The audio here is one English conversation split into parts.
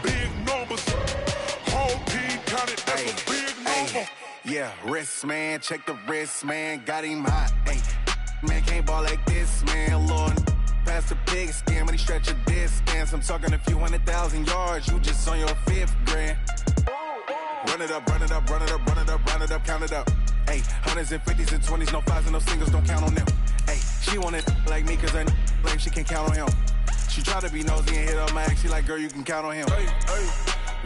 big numbers. Whole team counted, that's a big number. Yeah, wrist man, check the wrist man, got him hot. Ay, man can't ball like this, man. Lord, past the pig skin when he stretch a distance. I'm talking a few 100,000 yards, you just on your 5th grand. Run it up, run it up, run it up, run it up, run it up, count it up. Ay, hundreds and 50s and 20s, no 5s and no singles, don't count on them. Ay, she want it like me cause I blame she can't count on him. She try to be nosy and hit up my ex, she like, girl, you can count on him. Hey, hey,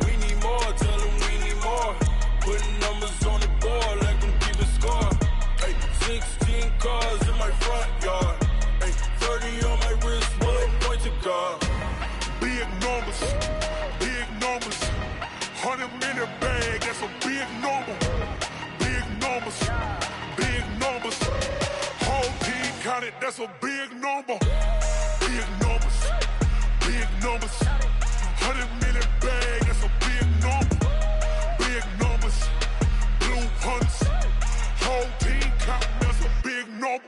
we need more, tell them we need more. Putting numbers on the board, let them keep a score. Hey, 16 cars in my front yard. Hey, 30 on my wrist, one point to God. Big numbers, big numbers. 100-minute bag, that's a big number. Big numbers, big numbers. Whole team counted, that's a big number. Big numbers, big numbers. 100-minute bag, that's a big number. Big numbers, blue hunts. Whole team counting, that's a big number.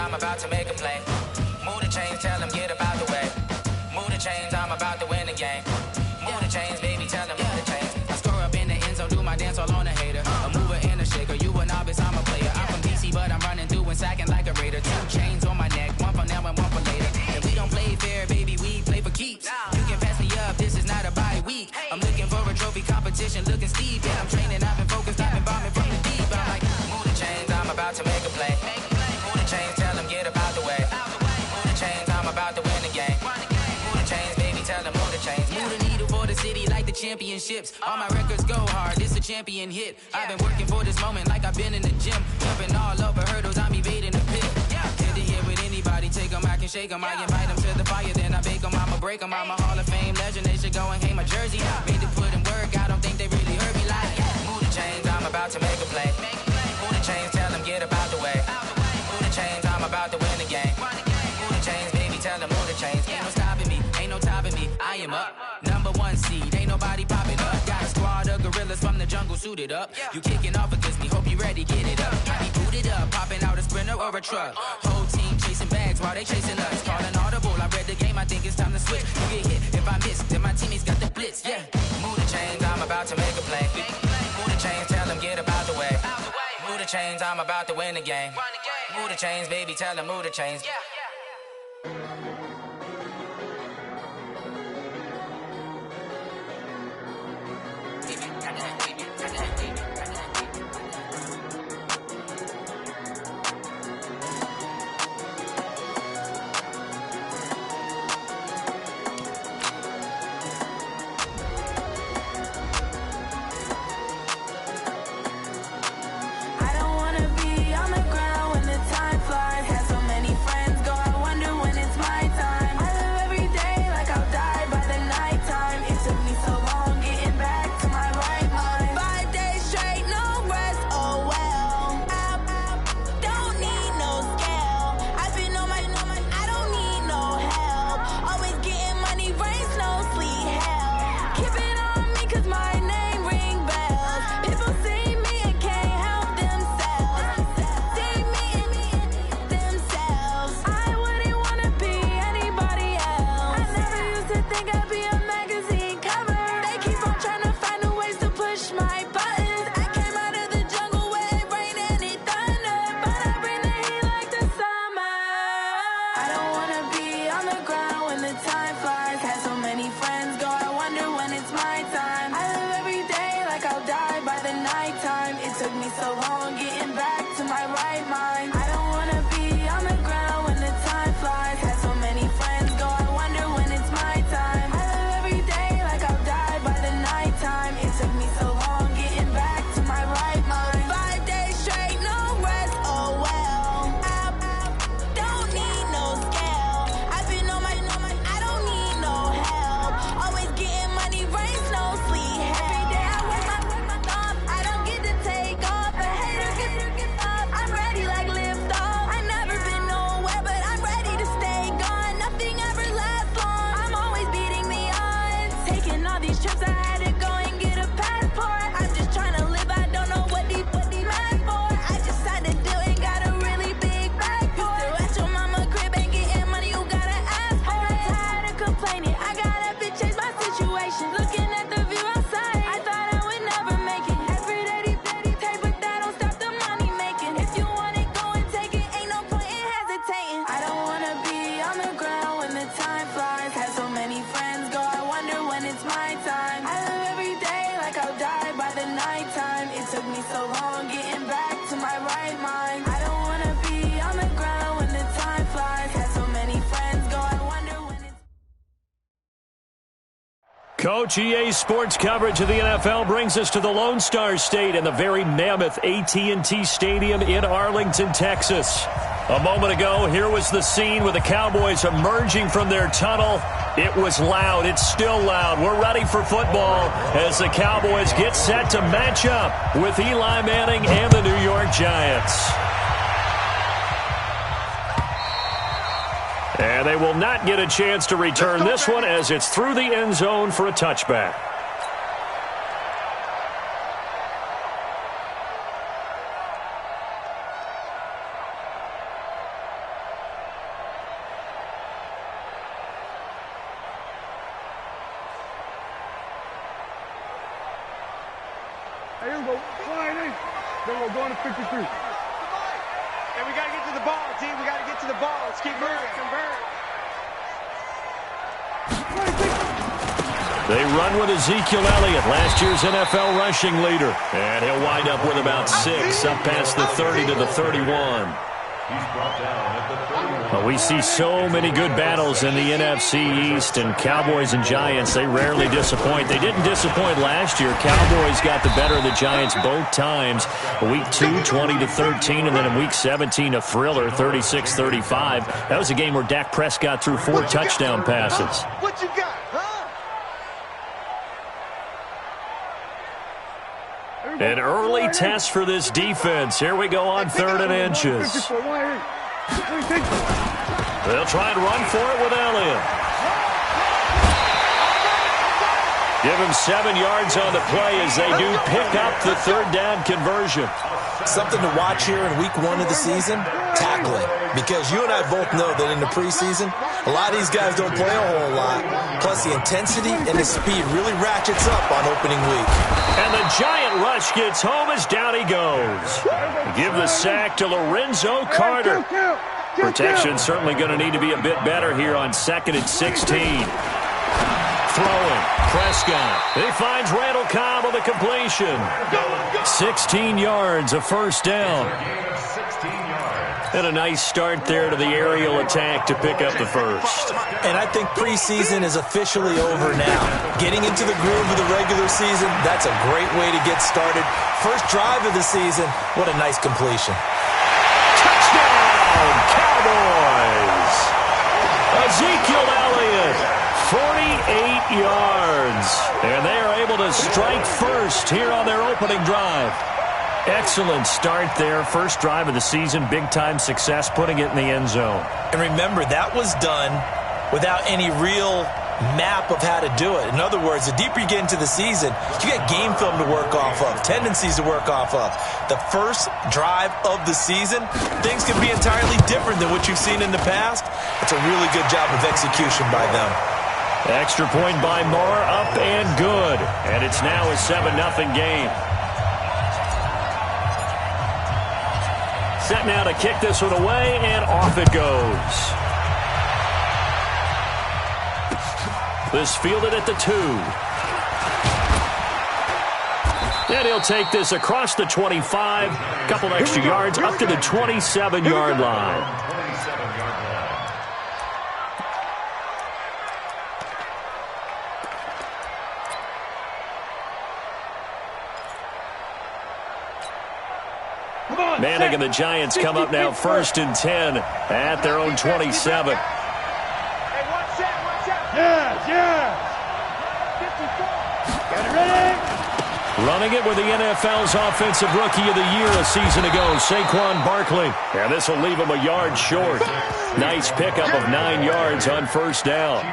I'm about to make a play. Move the chains, tell them get up out the way. Move the chains, I'm about to win the game. Move the chains, baby, tell them move the chains. I score up in the end zone, do my dance all on a hater. A mover and a shaker, you a novice, I'm a player. I'm from DC, but I'm running through and sacking like a raider. 2 chains on my neck, one for now and one for later. And we don't play fair, baby, we play for keeps. You can pass me up, this is not a bye week. I'm looking for a trophy competition, looking steep. Yeah, I'm training, I've been focused, I've been bombing from the deep. I'm like, move the chains, I'm about to make a play. Move the chains, tell them get up out the way. Move the chains, I'm about to win the game. Move the chains, baby, tell them move the chains. Move the needle for the city like the championships. All my records go hard, it's a champion hit. I've been working for this moment like I've been in the gym. Jumping all over hurdles, I'm evading the pit. Head to head with anybody, take them, I can shake them. I invite them to the fire, then I bake them, I'ma break them. I'm a Hall of Fame legend, they should go and hang my jersey. Made to put in work, I don't think they really heard me like, move the chains, I'm about to make a play. Move the chains, tell them get up out the way. Move the chains, I'm about to win the game. Move the chains, baby, tell them move the chains. Ain't no stopping me, ain't no topping me. I am up, number 1 seed, ain't nobody popping up. Got a squad of gorillas from the jungle suited up. You kicking off against me, hope you ready, get it up. I be booted up, popping out a Sprinter or a truck. Whole team chasing bags while they chasing us. Calling audible, I read the game, I think it's time to switch. You get hit, if I miss, then my teammates got the blitz, yeah. Move the chains, I'm about to make a play. Move the chains, tell them get up out the way. Move the chains, I'm about to win the game. Move the chains, baby, tell them move the chains. I don't wanna be on the ground when the time flies. Had so many friends go I don't wanna be on the ground when the time flies. Had so many friends go, I wonder when it's my time. I live every day like I'll die by the nighttime. It took me so long getting back to my right mind. I don't wanna be on the ground when the time flies. Had so many friends go, I wonder when it's... Coach, EA Sports coverage of the NFL brings us to the Lone Star State in the very mammoth AT&T Stadium in Arlington, Texas. A moment ago, here was the scene with the Cowboys emerging from their tunnel. It was loud. It's still loud. We're ready for football as the Cowboys get set to match up with Eli Manning and the New York Giants. And they will not get a chance to return this one as it's through the end zone for a touchback. Hey, here we go. Flying in. Then we're going to 53. And we got to get to the ball, team. We got to get to the ball. Let's keep moving. They run with Ezekiel Elliott, last year's NFL rushing leader. And he'll wind up with about 6, up past the 30 to the 31. Well, we see so many good battles in the NFC East, and Cowboys and Giants, they rarely disappoint. They didn't disappoint last year. Cowboys got the better of the Giants both times. Week 2, 20-13, and then in Week 17, a thriller, 36-35. That was a game where Dak Prescott threw 4 touchdown passes. What you got, huh? An early test for this defense. Here we go on 3rd and inches. They'll try and run for it with Elliott. Give him 7 yards on the play as they do pick up the 3rd down conversion. Something to watch here in week 1 of the season, tackling. Because you and I both know that in the preseason, a lot of these guys don't play a whole lot. Plus the intensity and the speed really ratchets up on opening week. And the giant rush gets home as down he goes. Give the sack to Lorenzo Carter. Protection certainly going to need to be a bit better here on 2nd and 16. Throwing. Prescott. He finds Randall Cobb on the completion. 16 yards, a first down. And a nice start there to the aerial attack to pick up the first. And I think preseason is officially over now. Getting into the groove of the regular season, that's a great way to get started. First drive of the season, what a nice completion. Touchdown, Cowboys! Ezekiel Elliott, 48 yards. And they are able to strike first here on their opening drive. Excellent start there. First drive of the season, big-time success, putting it in the end zone. And remember, that was done without any real map of how to do it. In other words, the deeper you get into the season, you get game film to work off of, tendencies to work off of. The first drive of the season, things can be entirely different than what you've seen in the past. It's a really good job of execution by them. Extra point by Moore, up and good. And it's now a 7-0 game. Set now to kick this one away, and off it goes. This fielded at the 2. And he'll take this across the 25. Couple extra yards up to the 27-yard line. Manning and the Giants come up now 1st and 10 at their own 27. Running it with the NFL's Offensive Rookie of the Year a season ago, Saquon Barkley. And this will leave him a yard short. Nice pickup of 9 yards on first down.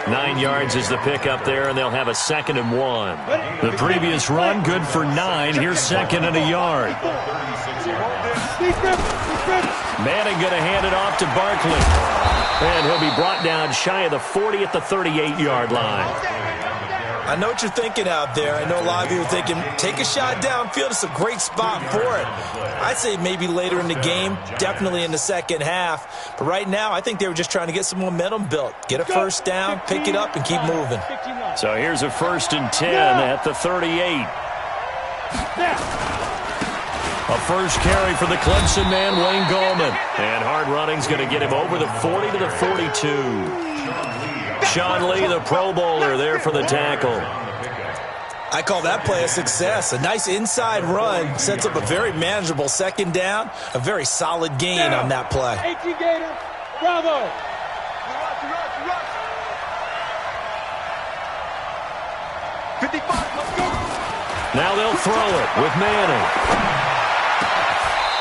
9 yards is the pickup there, and they'll have a 2nd and 1. The previous run, good for 9. Here's 2nd and a yard. Manning going to hand it off to Barkley. And he'll be brought down shy of the 40 at the 38-yard line. I know what you're thinking out there. I know a lot of you are thinking, take a shot downfield. It's a great spot for it. I'd say maybe later in the game, definitely in the second half. But right now, I think they were just trying to get some momentum built. Get a first down, pick it up, and keep moving. So here's a 1st and 10 at the 38. A first carry for the Clemson man, Wayne Gallman. And hard running's going to get him over the 40 to the 42. Sean Lee, the Pro Bowler, there for the tackle. I call that play a success. A nice inside run sets up a very manageable second down. A very solid gain on that play. 18 Gator, bravo. Rush. 55, let's go. Now they'll throw it with Manning.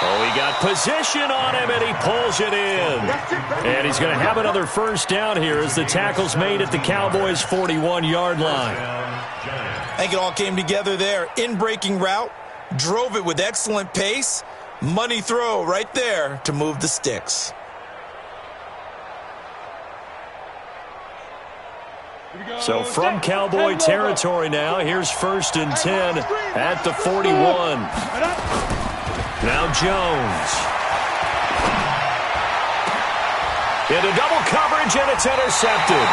Oh, he got position on him, and he pulls it in. And he's going to have another first down here as the tackle's made at the Cowboys' 41-yard line. I think it all came together there. In-breaking route, drove it with excellent pace. Money throw right there to move the sticks. So from Cowboy territory now, here's 1st and 10 at the 41. Now Jones. Into double coverage, and it's intercepted.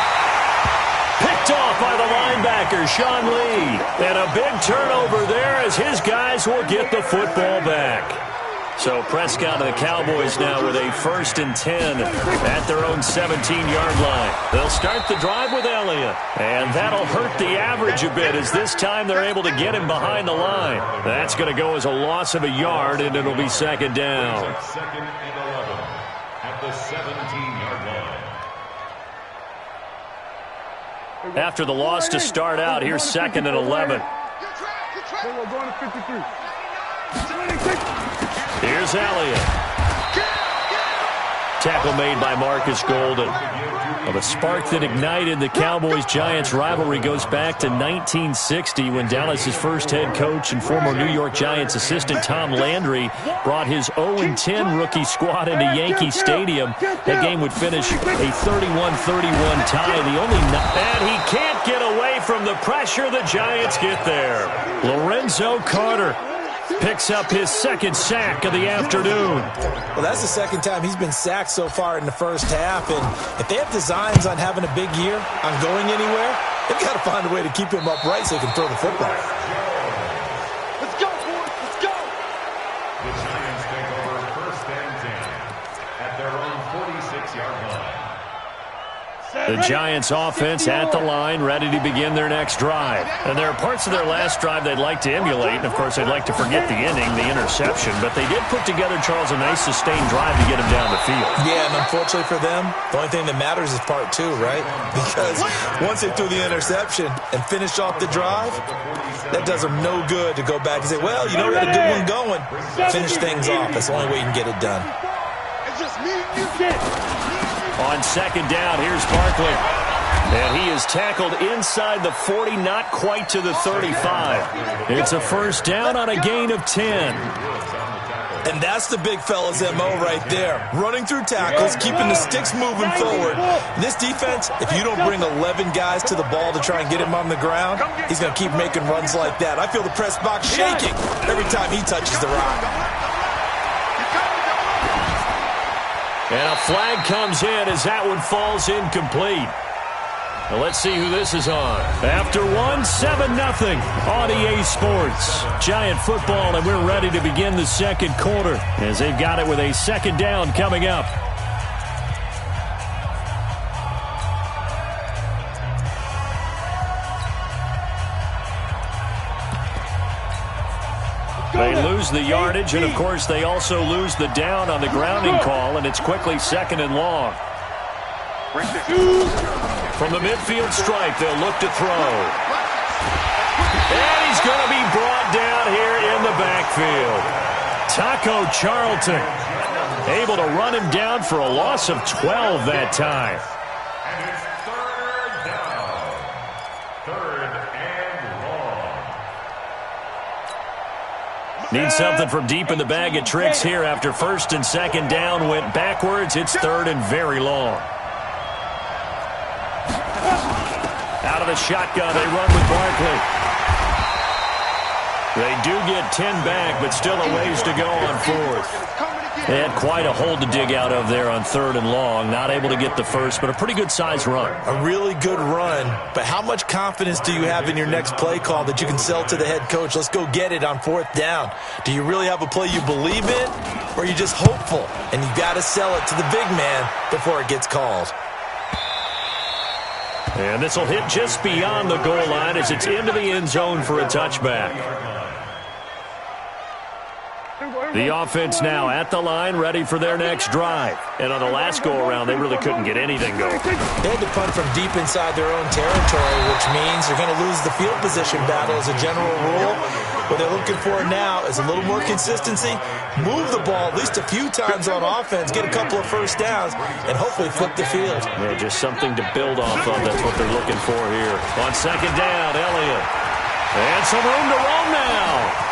Picked off by the linebacker, Sean Lee. And a big turnover there as his guys will get the football back. So Prescott and the Cowboys now with a 1st and 10 at their own 17-yard line. They'll start the drive with Elliott. And that'll hurt the average a bit as this time they're able to get him behind the line. That's going to go as a loss of a yard, and it'll be second down. 2nd and 11 at the 17-yard line. After the loss to start out, here's 2nd and 11. Going to 53. Here's Elliott. Tackle made by Marcus Golden. Well, the spark that ignited the Cowboys-Giants rivalry goes back to 1960 when Dallas's first head coach and former New York Giants assistant Tom Landry brought his 0-10 rookie squad into Yankee Stadium. That game would finish a 31-31 tie. And he can't get away from the pressure. The Giants get there. Lorenzo Carter picks up his 2nd sack of the afternoon. Well, that's the 2nd time he's been sacked so far in the first half. And if they have designs on having a big year, on going anywhere, they've got to find a way to keep him upright so he can throw the football. Let's go, boys. Let's go. The Giants take over 1st and 10 at their own 46-yard line. The Giants offense at the line, ready to begin their next drive. And there are parts of their last drive they'd like to emulate. And, of course, they'd like to forget the inning, the interception. But they did put together, Charles, a nice sustained drive to get him down the field. Yeah, and unfortunately for them, the only thing that matters is part 2, right? Because once they threw the interception and finished off the drive, that does them no good to go back and say, well, you know, we got a good one going. Finish things off. That's the only way you can get it done. It's just me and you. On 2nd down, here's Barkley. And he is tackled inside the 40, not quite to the 35. It's a first down on a gain of 10. And that's the big fella's MO right there. Running through tackles, keeping the sticks moving forward. This defense, if you don't bring 11 guys to the ball to try and get him on the ground, he's going to keep making runs like that. I feel the press box shaking every time he touches the rock. And a flag comes in as that one falls incomplete. Now let's see who this is on. After 7-0 on EA Sports. Giant football, and we're ready to begin the second quarter as they've got it with a 2nd down coming up. They lose the yardage, and, of course, they also lose the down on the grounding call, and it's quickly 2nd and long. From the midfield stripe, they'll look to throw. And he's going to be brought down here in the backfield. Taco Charlton able to run him down for a loss of 12 that time. And it's 3rd down. 3rd and long. Need something from deep in the bag of tricks here after 1st and 2nd down went backwards. It's 3rd and very long. Out of the shotgun, they run with Barkley. They do get 10 back, but still a ways to go on fourth. They had quite a hole to dig out of there on 3rd and long. Not able to get the first, but a pretty good-sized run. A really good run, but how much confidence do you have in your next play call that you can sell to the head coach? Let's go get it on 4th down. Do you really have a play you believe in, or are you just hopeful? And you've got to sell it to the big man before it gets called. And this will hit just beyond the goal line as it's into the end zone for a touchback. The offense now at the line, ready for their next drive. And on the last go-around, they really couldn't get anything going. They had to punt from deep inside their own territory, which means they're going to lose the field position battle as a general rule. What they're looking for now is a little more consistency, move the ball at least a few times on offense, get a couple of first downs, and hopefully flip the field. Yeah, just something to build off of. That's what they're looking for here. On 2nd down, Elliott. And some room to roam now.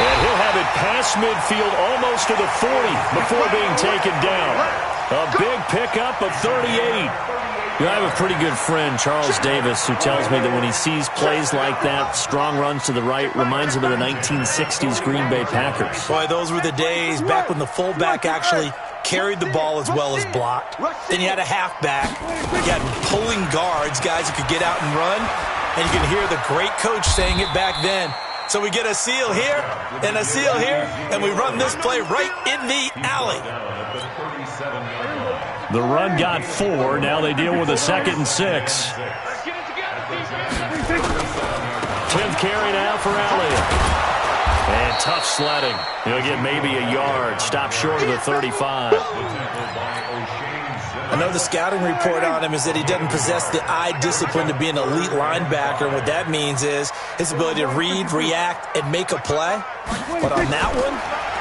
And he'll have it past midfield almost to the 40 before being taken down. A big pickup of 38. You know, I have a pretty good friend, Charles Davis, who tells me that when he sees plays like that, strong runs to the right, reminds him of the 1960s Green Bay Packers. Boy, those were the days back when the fullback actually carried the ball as well as blocked. Then you had a halfback. You had pulling guards, guys who could get out and run. And you can hear the great coach saying it back then. So we get a seal here and a seal here, and we run this play right in the alley. The run got 4. Now they deal with a 2nd and 6. 10th carry now for Elliott. And tough sledding. He'll get maybe a yard. Stop short of the 35. I know the scouting report on him is that he doesn't possess the eye discipline to be an elite linebacker. And what that means is his ability to read, react, and make a play. But on that one,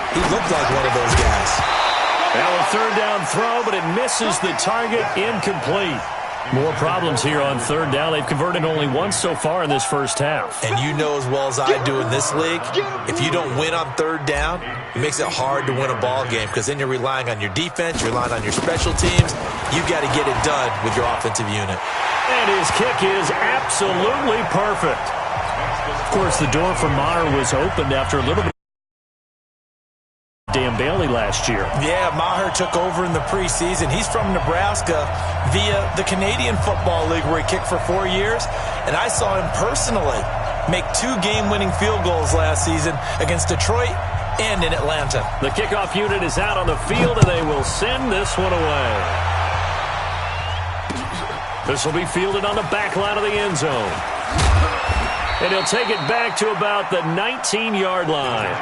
he looked like one of those guys. Now a 3rd down throw, but it misses the target. Incomplete. More problems here on 3rd down. They've converted only once so far in this first half. And you know as well as I do in this league, if you don't win on 3rd down, it makes it hard to win a ball game because then you're relying on your defense, you're relying on your special teams. You've got to get it done with your offensive unit. And his kick is absolutely perfect. Of course, the door for Maher was opened after a little bit. Dan Bailey last year. Yeah, Maher took over in the preseason. He's from Nebraska via the Canadian Football League where he kicked for 4 years. And I saw him personally make 2 game-winning field goals last season against Detroit and in Atlanta. The kickoff unit is out on the field, and they will send this one away. This will be fielded on the back line of the end zone. And he'll take it back to about the 19-yard line.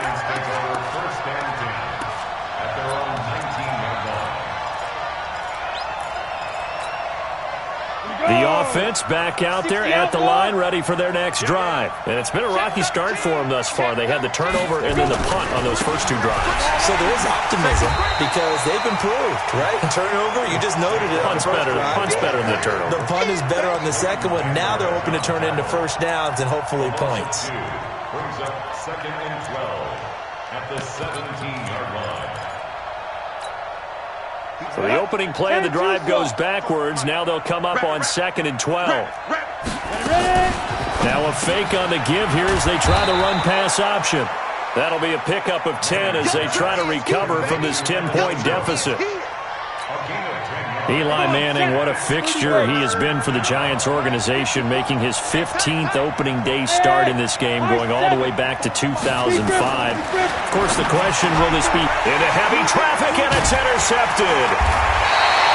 The offense back out there at the line, ready for their next drive. And it's been a rocky start for them thus far. They had the turnover and then the punt on those first 2 drives. So there is optimism because they've improved, right? And turnover, you just noted it. Punt's better than the turnover. The punt is better on the second one. Now they're hoping to turn it into first downs and hopefully points. Brings up 2nd and 12 at the 17-yard line. So the opening play of the drive goes backwards. Now they'll come up on 2nd and 12. Now a fake on the give here as they try the run-pass option. That'll be a pickup of 10 as they try to recover from this 10-point deficit. Eli Manning, what a fixture he has been for the Giants organization, making his 15th opening day start in this game, going all the way back to 2005. Of course, the question, will this be into heavy traffic, and it's intercepted.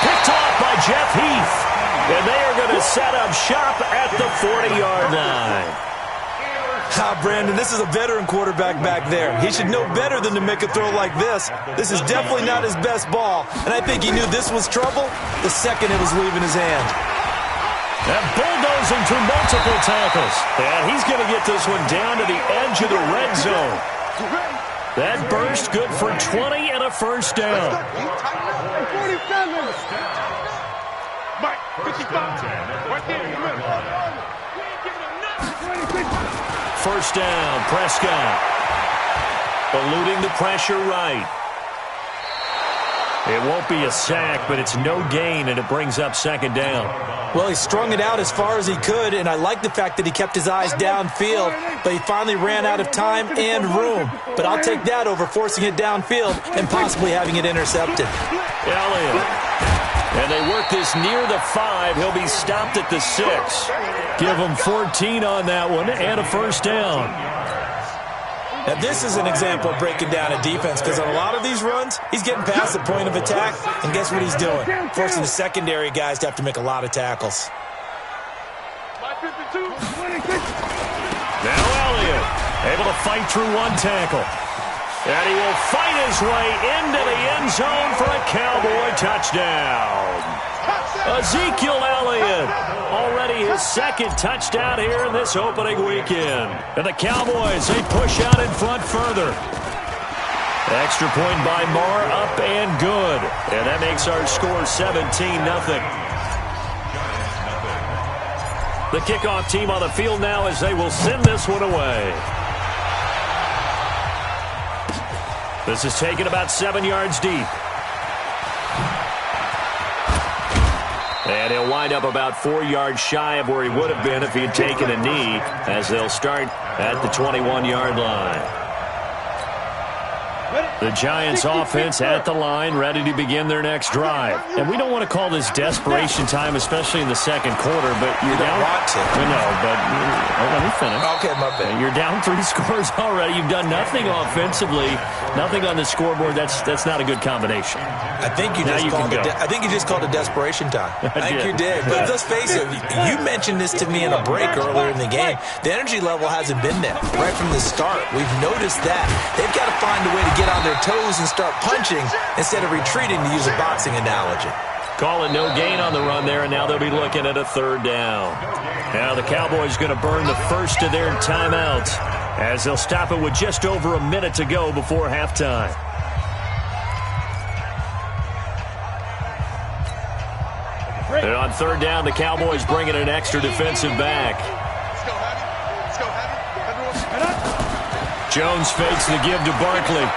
Picked off by Jeff Heath, and they are going to set up shop at the 40-yard line. Brandon, this is a veteran quarterback back there. He should know better than to make a throw like this. This is definitely not his best ball, and I think he knew this was trouble the second it was leaving his hand. And bulldozing through multiple tackles. And he's going to get this one down to the edge of the red zone. That burst good for 20 and a first down. Mike, 55. Right there. First down, Prescott. Eluding the pressure right. It won't be a sack, but it's no gain, and it brings up second down. Well, he strung it out as far as he could, and I like the fact that he kept his eyes downfield, but he finally ran out of time and room. But I'll take that over forcing it downfield and possibly having it intercepted. Elliott. And they work this near the 5. He'll be stopped at the 6. Give him 14 on that one and a first down. Now, this is an example of breaking down a defense because on a lot of these runs, he's getting past the point of attack, and guess what he's doing? Forcing the secondary guys to have to make a lot of tackles. Now Elliott able to fight through one tackle. And he will fight his way into the end zone for a Cowboy touchdown. Ezekiel Elliott, already his second touchdown here in this opening weekend. And the Cowboys, they push out in front further. Extra point by Marr, up and good. And that makes our score 17-0. The kickoff team on the field now as they will send this one away. This is taken about 7 yards deep. And he'll wind up about 4 yards shy of where he would have been if he had taken a knee, as they'll start at the 21-yard line. The Giants offense at the line, ready to begin their next drive. And we don't want to call this desperation time, especially in the second quarter, but you're down. Want to. No, but let me finish. Okay, my bad. You're down 3 scores already. You've done nothing offensively, nothing on the scoreboard. That's not a good combination. I think you just called it desperation time. I think you did. But let's face it, you mentioned this to me in a break earlier in the game. The energy level hasn't been there right from the start. We've noticed that. They've got to find a way to get on their toes and start punching instead of retreating, to use a boxing analogy. Call it no gain on the run there, and now they'll be looking at a third down. Now the Cowboys going to burn the first of their timeouts as they'll stop it with just over a minute to go before halftime. And on third down, the Cowboys bringing an extra defensive back. Jones fakes the give to Barkley.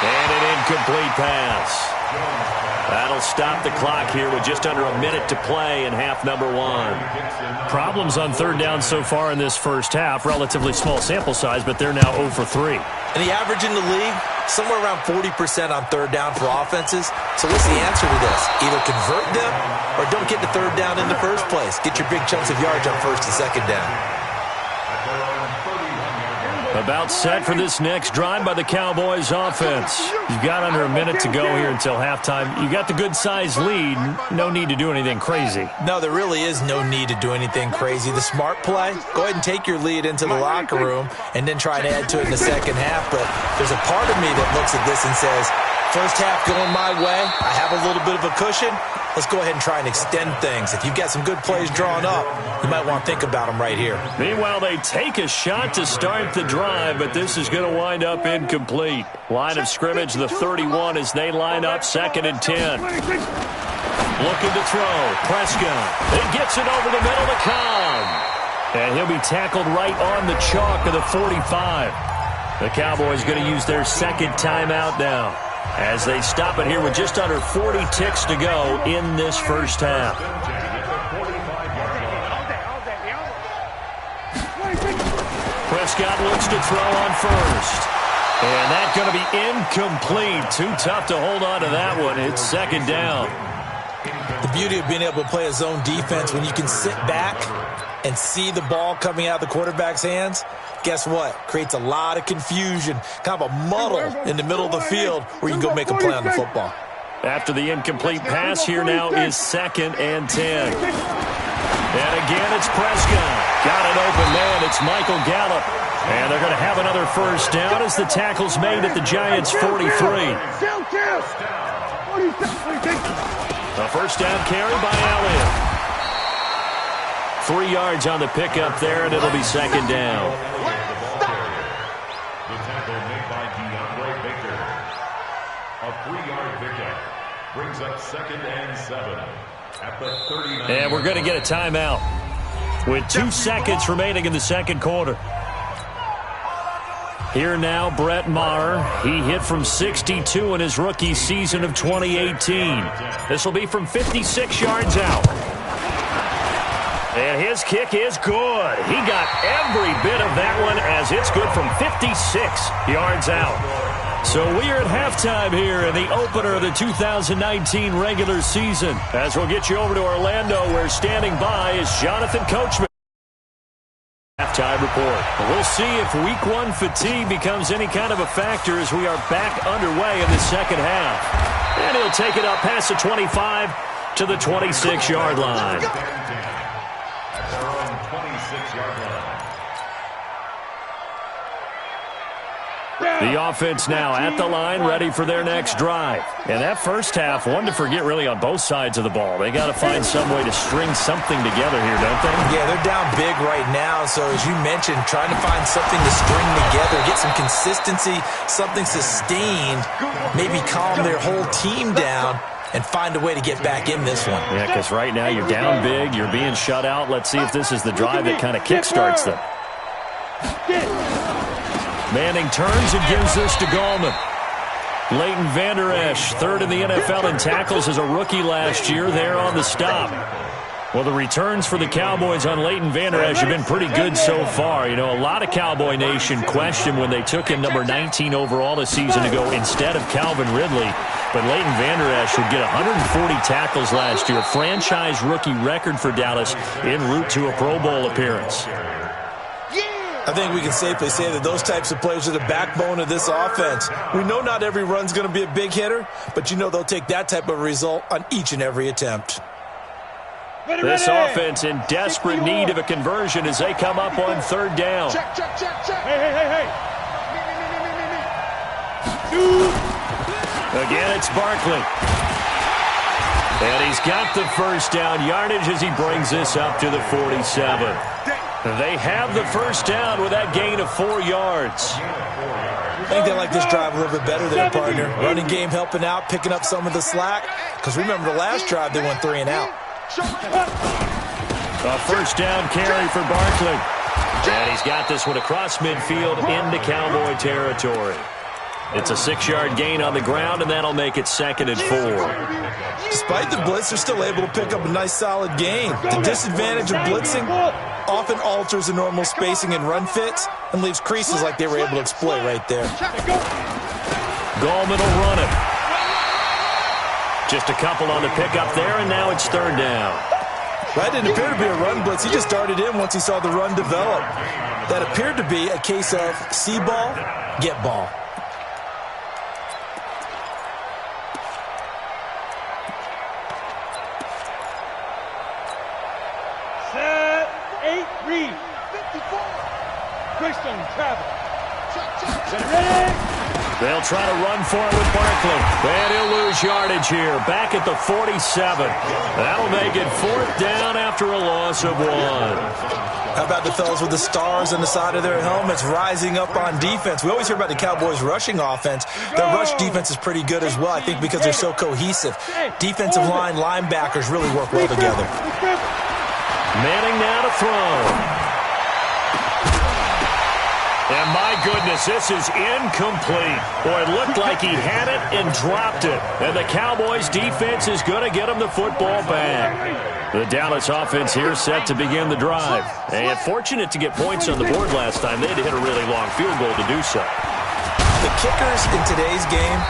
And an incomplete pass. That'll stop the clock here with just under a minute to play in half number 1. Problems on third down so far in this first half. Relatively small sample size, but they're now 0 for 3. And the average in the league, somewhere around 40% on third down for offenses. So what's the answer to this? Either convert them or don't get the third down in the first place. Get your big chunks of yards on first and second down. About set for this next drive by the Cowboys offense. You've got under a minute to go here until halftime. You got the good-sized lead. No need to do anything crazy. No, there really is no need to do anything crazy. The smart play, go ahead and take your lead into the locker room and then try to add to it in the second half. But there's a part of me that looks at this and says, first half going my way, I have a little bit of a cushion. Let's go ahead and try and extend things. If you've got some good plays drawn up, you might want to think about them right here. Meanwhile, they take a shot to start the drive, but this is going to wind up incomplete. Line of scrimmage, the 31, as they line up 2nd and 10. Looking to throw. Prescott. It gets it over the middle to Cobb. And he'll be tackled right on the chalk of the 45. The Cowboys going to use their second timeout now, as they stop it here with just under 40 ticks to go in this first half. Prescott looks to throw on first. And that's going to be incomplete. Too tough to hold on to that one. It's second down. The beauty of being able to play a zone defense, when you can sit back and see the ball coming out of the quarterback's hands, guess what? Creates a lot of confusion, kind of a muddle in the middle of the field where you can go make a play on the football. After the incomplete pass, here now is 2nd and 10. And again, it's Prescott. Got an open man. It's Michael Gallup. And they're going to have another first down as the tackle's made at the Giants' 43. A first down carry by Elliott. 3 yards on the pickup there, and it'll be second down. The tackle made by DeAndre Baker. A 3-yard pickup brings up 2nd and 7 at the 39. And we're going to get a timeout with 2 seconds remaining in the second quarter. Here now, Brett Maher. He hit from 62 in his rookie season of 2018. This will be from 56 yards out. And his kick is good. He got every bit of that one as it's good from 56 yards out. So we are at halftime here in the opener of the 2019 regular season. As we'll get you over to Orlando, where standing by is Jonathan Coachman. Halftime report. We'll see if week one fatigue becomes any kind of a factor as we are back underway in the second half. And he'll take it up past the 25 to the 26-yard line. The offense now at the line, ready for their next drive. And that first half, one to forget really on both sides of the ball. They got to find some way to string something together here, don't they? Yeah, they're down big right now. So as you mentioned, trying to find something to string together, get some consistency, something sustained, maybe calm their whole team down and find a way to get back in this one. Yeah, because right now you're down big, you're being shut out. Let's see if this is the drive that kind of kickstarts them. Manning turns and gives this to Gallman. Leighton Vander Esch, third in the NFL in tackles as a rookie last year, there on the stop. Well, the returns for the Cowboys on Leighton Vander Esch have been pretty good so far. You know, a lot of Cowboy Nation questioned when they took him number 19 overall a season ago instead of Calvin Ridley. But Leighton Vander Esch would get 140 tackles last year, franchise rookie record for Dallas en route to a Pro Bowl appearance. I think we can safely say that those types of players are the backbone of this offense. We know not every run's going to be a big hitter, but you know they'll take that type of result on each and every attempt. This offense in desperate need of a conversion as they come up on third down. Check. Hey. Again, it's Barkley. And he's got the first down yardage as he brings this up to the 47. They have the first down with that gain of 4 yards. I think they like this drive a little bit better than a partner. Running game helping out, picking up some of the slack. Because remember, the last drive they went 3 and out. A first down carry for Barkley. And he's got this one across midfield into Cowboy territory. It's a 6-yard gain on the ground, and that'll make it 2nd and 4. Despite the blitz, they're still able to pick up a nice, solid gain. The disadvantage of blitzing often alters the normal spacing and run fits and leaves creases like they were able to exploit right there. Gallman will run it. Just a couple on the pickup there, and now it's third down. That didn't appear to be a run blitz. He just started in once he saw the run develop. That appeared to be a case of see ball, get ball. Reed, 54. Christian travel. Ready? They'll try to run for it with Barkley. And he'll lose yardage here. Back at the 47. That'll make it 4th down after a loss of 1. How about the fellas with the stars on the side of their helmets rising up on defense? We always hear about the Cowboys' rushing offense. Their rush defense is pretty good as well, I think, because they're so cohesive. Defensive line, linebackers really work well together. Manning now to throw. And my goodness, this is incomplete. Boy, it looked like he had it and dropped it. And the Cowboys' defense is going to get him the football back. The Dallas offense here set to begin the drive. And fortunate to get points on the board last time. They had to hit a really long field goal to do so. The kickers in today's game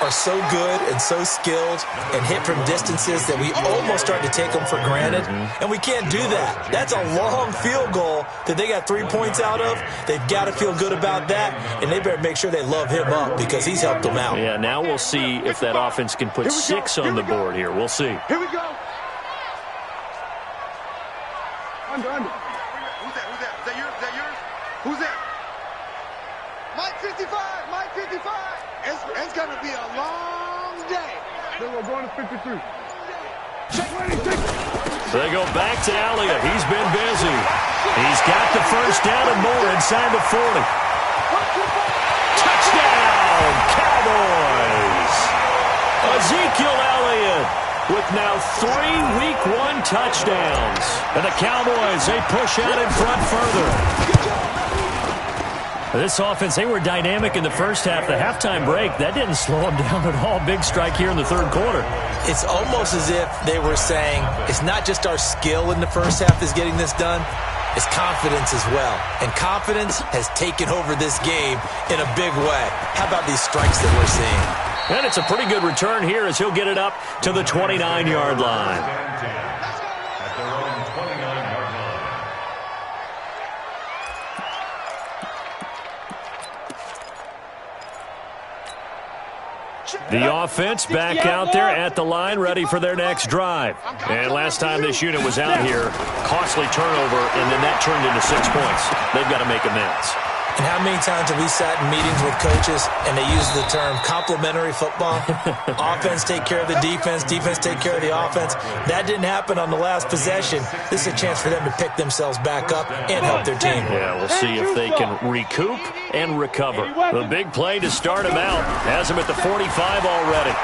are so good and so skilled and hit from distances that we almost start to take them for granted, and we can't do that. That's a long field goal that they got 3 points out of. They've got to feel good about that, and they better make sure they love him up because he's helped them out. Yeah, now we'll see if that offense can put 6 on the board here. We'll see. Here we go. Under. Who's that? Is that yours? Who's that? Mike 55. It's going to be a long day. Then we're going to 53. They go back to Elliott. He's been busy. He's got the first down and more inside the 40. Touchdown, Cowboys! Ezekiel Elliott with now 3 Week 1 touchdowns. And the Cowboys, they push out in front further. This offense, they were dynamic in the first half. The halftime break, that didn't slow them down at all. Big strike here in the third quarter. It's almost as if they were saying, it's not just our skill in the first half that's getting this done, it's confidence as well. And confidence has taken over this game in a big way. How about these strikes that we're seeing? And it's a pretty good return here as he'll get it up to the 29-yard line. The offense back out there at the line, ready for their next drive. And last time this unit was out here, costly turnover, and then that turned into 6 points. They've got to make amends. And how many times have we sat in meetings with coaches and they use the term complementary football? Offense take care of the defense, defense take care of the offense. That didn't happen on the last possession. This is a chance for them to pick themselves back up and help their team. Yeah, we'll see if they can recoup and recover. The big play to start him out has him at the 45 already.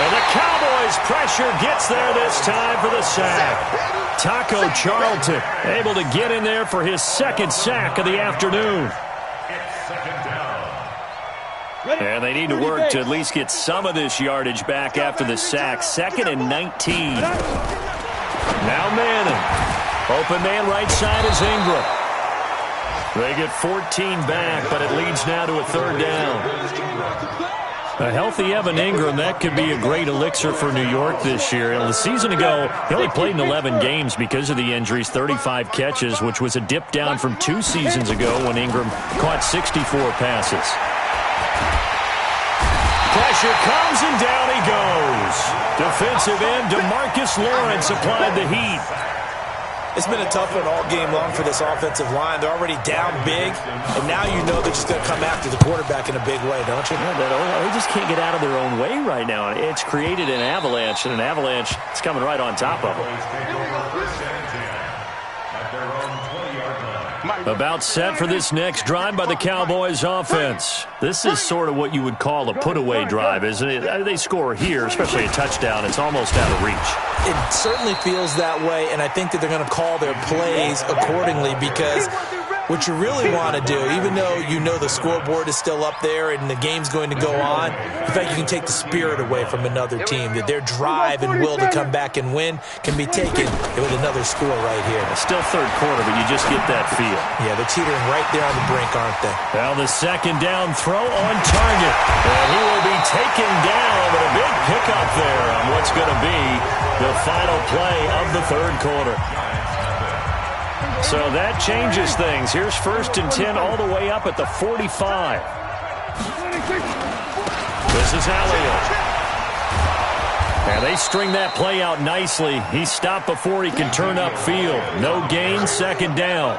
And the Cowboys' pressure gets there this time for the sack. Taco Charlton able to get in there for his second sack of the afternoon. And they need to work to at least get some of this yardage back after the sack. 2nd and 19. Now Manning. Open man right side is Ingram. They get 14 back, but it leads now to a 3rd down. A healthy Evan Ingram, that could be a great elixir for New York this year. And the season ago, he only played in 11 games because of the injuries, 35 catches, which was a dip down from 2 seasons ago when Ingram caught 64 passes. Pressure comes and down he goes. Defensive end DeMarcus Lawrence applied the heat. It's been a tough one all game long for this offensive line. They're already down big, and now you know they're just going to come after the quarterback in a big way, don't you? Yeah, they just can't get out of their own way right now. It's created an avalanche, and an avalanche is coming right on top of them. About set for this next drive by the Cowboys offense. This is sort of what you would call a put-away drive, isn't it? They score here, especially a touchdown. It's almost out of reach. It certainly feels that way, and I think that they're going to call their plays accordingly because what you really want to do, even though you know the scoreboard is still up there and the game's going to go on, in fact, you can take the spirit away from another team, that their drive and will to come back and win can be taken with another score right here. It's still third quarter, but you just get that feel. Yeah, they're teetering right there on the brink, aren't they? Well, the second down throw on target. And he will be taken down, but a big pickup there on what's going to be the final play of the third quarter. So that changes things. Here's 1st and 10 all the way up at the 45. This is Elliott. And they string that play out nicely. He stopped before he can turn upfield. No gain, 2nd down.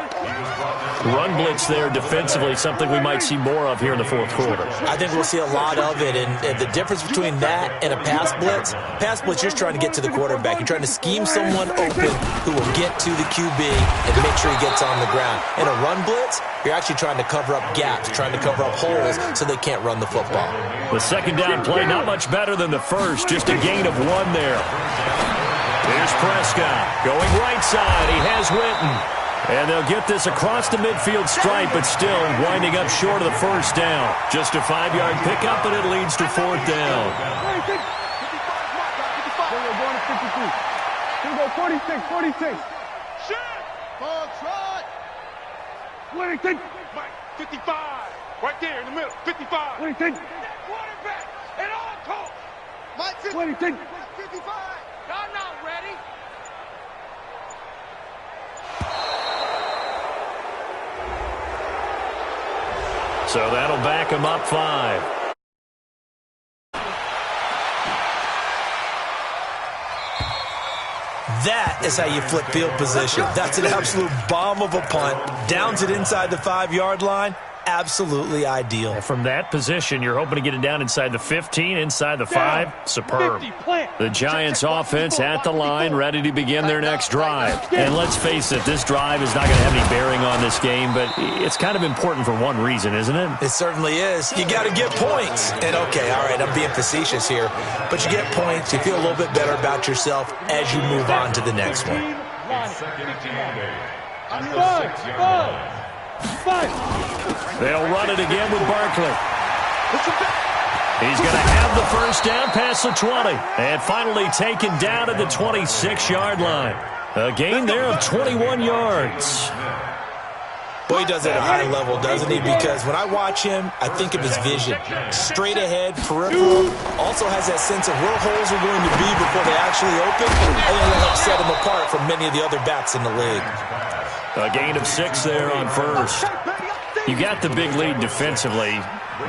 Run blitz there defensively, something we might see more of here in the 4th quarter. I think we'll see a lot of it, and the difference between that and a pass blitz, you're just trying to get to the quarterback. You're trying to scheme someone open who will get to the QB and make sure he gets on the ground. In a run blitz, you're actually trying to cover up gaps, trying to cover up holes so they can't run the football. The second down play, not much better than the first, just a gain of 1 there. Here's Prescott going right side. He has Witten. And they'll get this across the midfield stripe, but still winding up short of the 1st down. Just a 5-yard pickup, but it leads to 4th down. Here we go, 46, 46. Shit! Ball trot! 26. 55. Right there in the middle. 55. 26. Quarterback at all costs. Mike 26. 55. Y'all not ready. So that'll back him up 5. That is how you flip field position. That's an absolute bomb of a punt. Downs it inside the 5-yard line. Absolutely ideal. From that position, you're hoping to get it down inside the 15, inside the 5. Superb. The Giants offense at the line, ready to begin their next drive. And let's face it, this drive is not going to have any bearing on this game, but it's kind of important for one reason, isn't it? It certainly is. You got to get points. And okay, all right, I'm being facetious here, but you get points, you feel a little bit better about yourself as you move on to the next one. They'll run it again with Barkley. He's going to have the first down past the 20. And finally taken down at the 26-yard line. A gain there of 21 yards. Boy, he does it at a high level, doesn't he? Because when I watch him, I think of his vision. Straight ahead, peripheral. Also has that sense of where holes are going to be before they actually open. And it'll help set him apart from many of the other backs in the league. A gain of 6 there on first. You got the big lead defensively.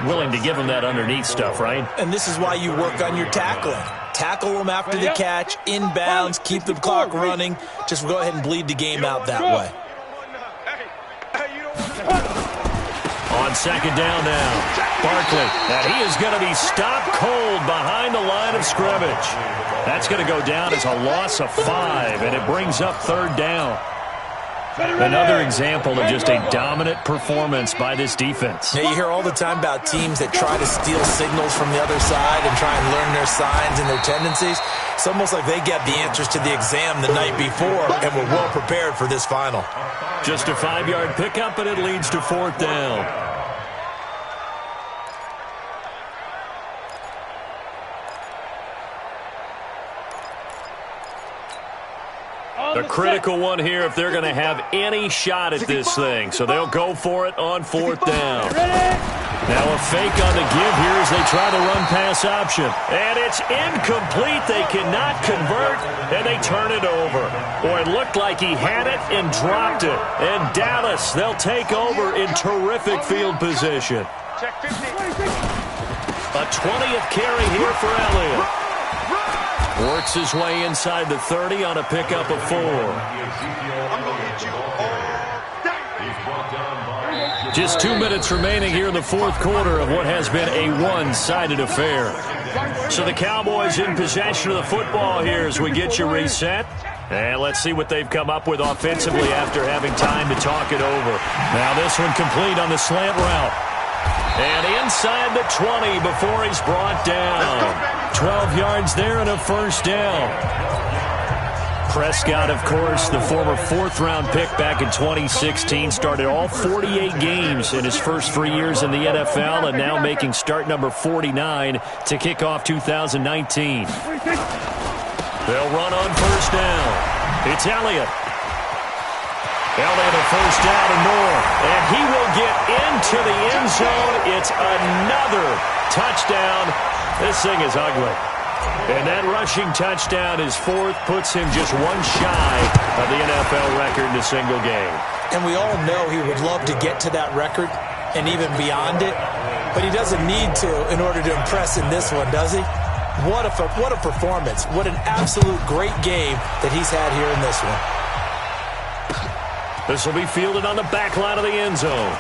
Willing to give him that underneath stuff, right? And this is why you work on your tackling. Tackle them after the catch, inbounds, keep the clock running. Just go ahead and bleed the game out that way. On second down now, Barkley. And he is going to be stopped cold behind the line of scrimmage. That's going to go down as a loss of 5, and it brings up third down. Another example of just a dominant performance by this defense. Yeah, you hear all the time about teams that try to steal signals from the other side and try and learn their signs and their tendencies. It's almost like they get the answers to the exam the night before and were well prepared for this final. Just a 5-yard pickup, and it leads to fourth down. A critical one here if they're going to have any shot at this thing. So they'll go for it on fourth down. Now a fake on the give here as they try the run-pass option. And it's incomplete. They cannot convert, and they turn it over. Boy, it looked like he had it and dropped it. And Dallas, they'll take over in terrific field position. A 20th carry here for Elliott. Works his way inside the 30 on a pickup of 4. Just 2 minutes remaining here in the fourth quarter of what has been a one-sided affair. So the Cowboys in possession of the football here as we get you reset. And let's see what they've come up with offensively after having time to talk it over. Now this one complete on the slant route. And inside the 20 before he's brought down. 12 yards there and a first down. Prescott, of course, the former fourth-round pick back in 2016, started all 48 games in his first 3 years in the NFL and now making start number 49 to kick off 2019. They'll run on first down. It's Elliott. Elliott a first down and more. And he will get into the end zone. It's another touchdown. This thing is ugly. And that rushing touchdown is fourth, puts him just one shy of the NFL record in a single game. And we all know he would love to get to that record and even beyond it, but he doesn't need to in order to impress in this one, does he? What a performance. What an absolute great game that he's had here in this one. This will be fielded on the back line of the end zone.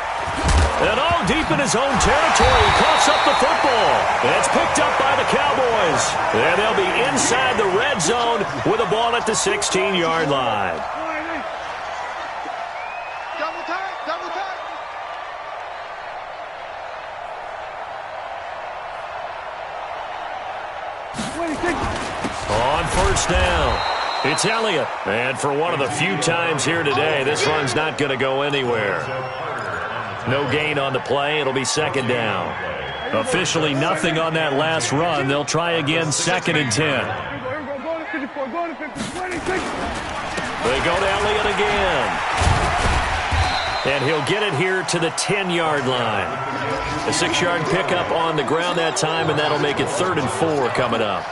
And deep in his own territory, he coughs up the football. And it's picked up by the Cowboys. And they'll be inside the red zone with a ball at the 16-yard line. Double tight, double tight. On first down. It's Elliott. And for one of the few times here today, this run's not going to go anywhere. No gain on the play. It'll be second down. Officially nothing on that last run. They'll try again, second and 10. They go to Elliott again. And he'll get it here to the 10-yard line. A 6-yard pickup on the ground that time, and that'll make it 3rd and 4 coming up.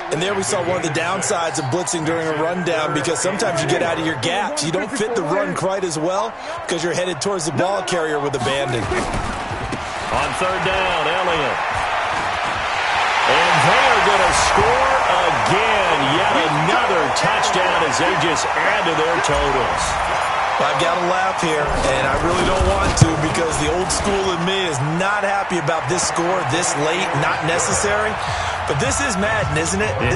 And there we saw one of the downsides of blitzing during a rundown, because sometimes you get out of your gaps. You don't fit the run quite as well because you're headed towards the ball carrier with abandon. On third down, Elliott. And they are going to score again. Yet another touchdown as they just add to their totals. I've got to laugh here, and I really don't want to, because the old school in me is not happy about this score this late, not necessary. But this is Madden, isn't it? Yeah.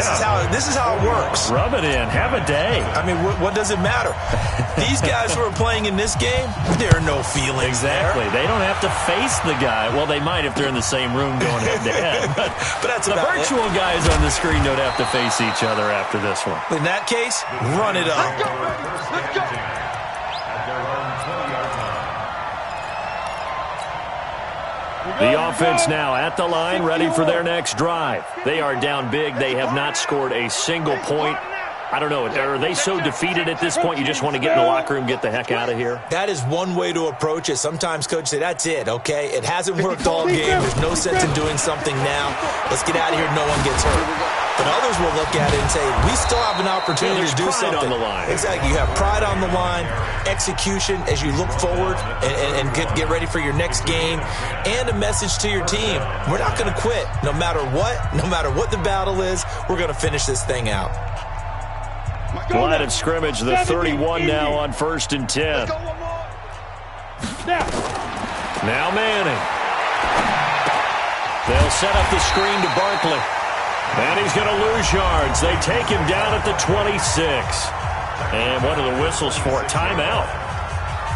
This is how it works. Rub it in. Have a day. I mean, what does it matter? These guys who are playing in this game, there are no feelings exactly. there. They don't have to face the guy. Well, they might if they're in the same room going head-to-head. But that's the virtual guys on the screen don't have to face each other after this one. In that case, run it up. Let's go. The offense now at the line, ready for their next drive. They are down big. They have not scored a single point. I don't know. Are they so defeated at this point you just want to get in the locker room, get the heck out of here? That is one way to approach it. Sometimes coaches say, that's it, okay? It hasn't worked all game. There's no sense in doing something now. Let's get out of here. No one gets hurt. But others will look at it and say, we still have an opportunity to do something. On the line. Exactly. You have pride on the line, execution as you look forward and get ready for your next game, and a message to your team. We're not going to quit. No matter what the battle is, we're going to finish this thing out. Line of scrimmage, the 31 now on 1st and 10. Now Manning. They'll set up the screen to Barkley. And he's going to lose yards. They take him down at the 26. And what are the whistles for? Timeout.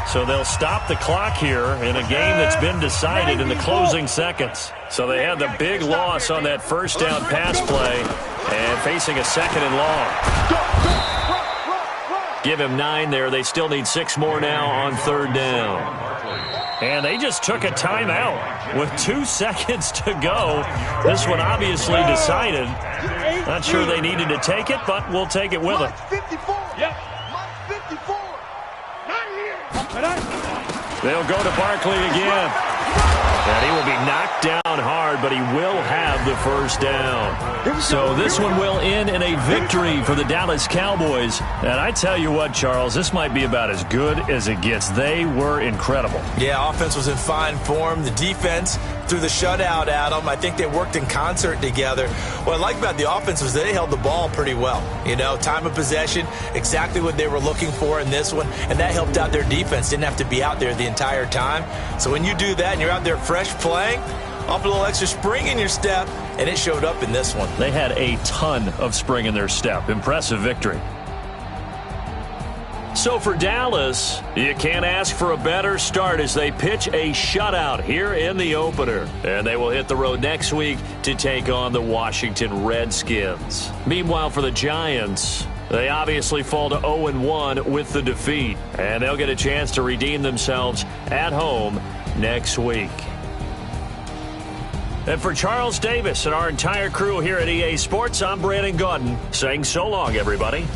So they'll stop the clock here in a game that's been decided in the closing seconds. So they had the big loss on that first down pass play and facing a 2nd and long. Give him 9 there. They still need 6 more now on 3rd down. And they just took a timeout with 2 seconds to go. This one obviously decided. Not sure they needed to take it, but we'll take it with them. 54. Yep. 54. Not here. They'll go to Barkley again. And he will be knocked down hard, but he will have the first down. So this one will end in a victory for the Dallas Cowboys. And I tell you what, Charles, this might be about as good as it gets. They were incredible. Yeah, offense was in fine form. The defense threw the shutout at them. I think they worked in concert together. What I like about the offense was they held the ball pretty well. You know, time of possession, exactly what they were looking for in this one, and that helped out their defense. Didn't have to be out there the entire time. So when you do that and you're out there fresh playing, off a little extra spring in your step, and it showed up in this one. They had a ton of spring in their step. Impressive victory. So for Dallas, you can't ask for a better start as they pitch a shutout here in the opener. And they will hit the road next week to take on the Washington Redskins. Meanwhile, for the Giants, they obviously fall to 0-1 with the defeat. And they'll get a chance to redeem themselves at home next week. And for Charles Davis and our entire crew here at EA Sports, I'm Brandon Gaudin saying so long, everybody.